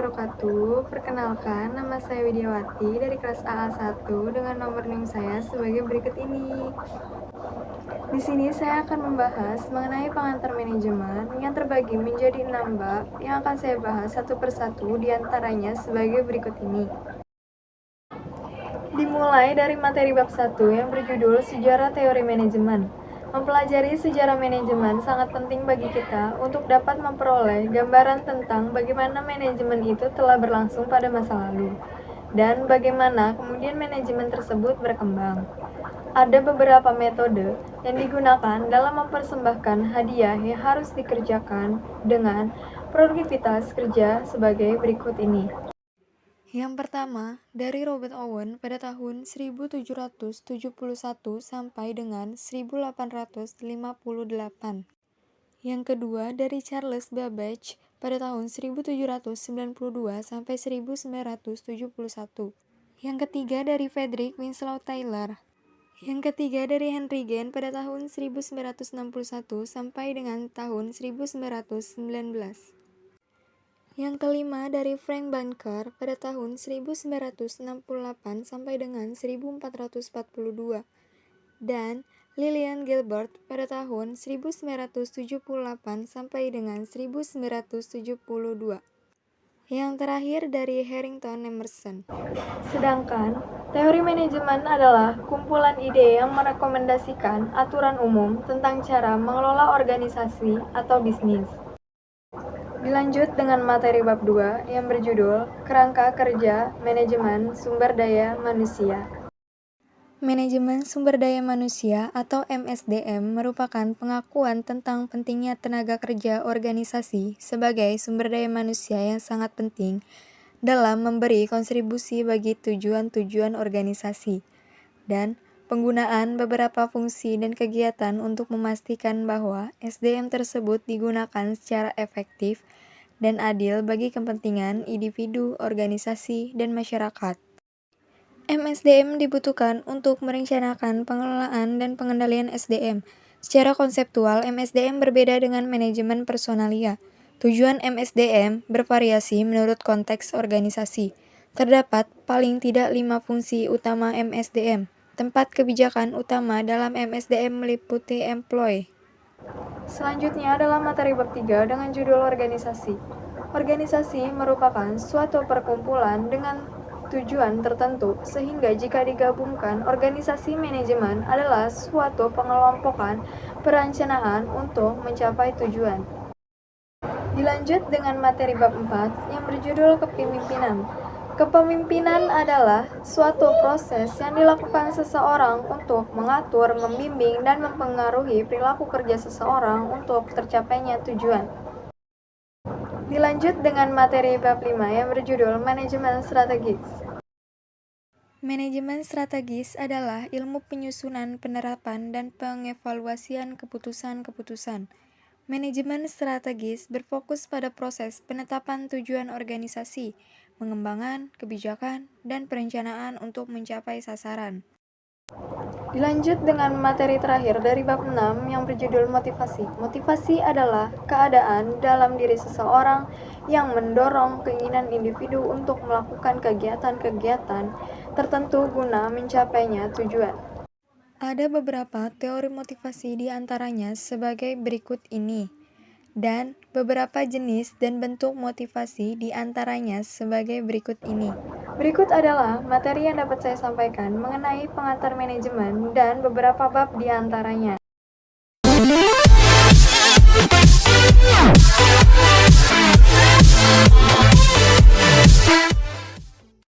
wabarakatuh. Perkenalkan, nama saya Widiawati dari kelas AA1 dengan nomor NIM saya sebagai berikut ini. Di sini saya akan membahas mengenai pengantar manajemen yang terbagi menjadi 6 bab yang akan saya bahas satu persatu diantaranya sebagai berikut ini. Dimulai dari materi bab 1 yang berjudul Sejarah Teori Manajemen. Mempelajari sejarah manajemen sangat penting bagi kita untuk dapat memperoleh gambaran tentang bagaimana manajemen itu telah berlangsung pada masa lalu dan bagaimana kemudian manajemen tersebut berkembang. Ada beberapa metode yang digunakan dalam mempersembahkan hadiah yang harus dikerjakan dengan produktivitas kerja sebagai berikut ini. Yang pertama, dari Robert Owen pada tahun 1771 sampai dengan 1858. Yang kedua, dari Charles Babbage pada tahun 1792 sampai 1971. Yang ketiga, dari Frederick Winslow Taylor. Yang ketiga, dari Henry Gane pada tahun 1961 sampai dengan tahun 1919. Yang kelima, dari Frank Banker pada tahun 1968 sampai dengan 1442 dan Lillian Gilbert pada tahun 1978 sampai dengan 1972. Yang terakhir dari Harrington Emerson. Sedangkan teori manajemen adalah kumpulan ide yang merekomendasikan aturan umum tentang cara mengelola organisasi atau bisnis. Dilanjut dengan materi bab 2 yang berjudul Kerangka Kerja Manajemen Sumber Daya Manusia. Manajemen Sumber Daya Manusia atau MSDM merupakan pengakuan tentang pentingnya tenaga kerja organisasi sebagai sumber daya manusia yang sangat penting dalam memberi kontribusi bagi tujuan-tujuan organisasi dan penggunaan beberapa fungsi dan kegiatan untuk memastikan bahwa SDM tersebut digunakan secara efektif dan adil bagi kepentingan individu, organisasi, dan masyarakat. MSDM dibutuhkan untuk merencanakan pengelolaan dan pengendalian SDM. Secara konseptual, MSDM berbeda dengan manajemen personalia. Tujuan MSDM bervariasi menurut konteks organisasi. Terdapat paling tidak 5 fungsi utama MSDM. Tempat kebijakan utama dalam MSDM meliputi employee. Selanjutnya adalah materi bab 3 dengan judul organisasi. Organisasi merupakan suatu perkumpulan dengan tujuan tertentu, sehingga jika digabungkan, organisasi manajemen adalah suatu pengelompokan perencanaan untuk mencapai tujuan. Dilanjut dengan materi bab 4 yang berjudul Kepemimpinan. Kepemimpinan adalah suatu proses yang dilakukan seseorang untuk mengatur, membimbing, dan mempengaruhi perilaku kerja seseorang untuk tercapainya tujuan. Dilanjut dengan materi bab 5 yang berjudul Manajemen Strategis. Manajemen strategis adalah ilmu penyusunan, penerapan, dan pengevaluasian keputusan-keputusan. Manajemen strategis berfokus pada proses penetapan tujuan organisasi, pengembangan, kebijakan, dan perencanaan untuk mencapai sasaran. Dilanjut dengan materi terakhir dari bab 6 yang berjudul motivasi. Motivasi adalah keadaan dalam diri seseorang yang mendorong keinginan individu untuk melakukan kegiatan-kegiatan tertentu guna mencapainya tujuan. Ada beberapa teori motivasi di antaranya sebagai berikut ini, dan beberapa jenis dan bentuk motivasi di antaranya sebagai berikut ini. Berikut adalah materi yang dapat saya sampaikan mengenai pengantar manajemen dan beberapa bab di antaranya.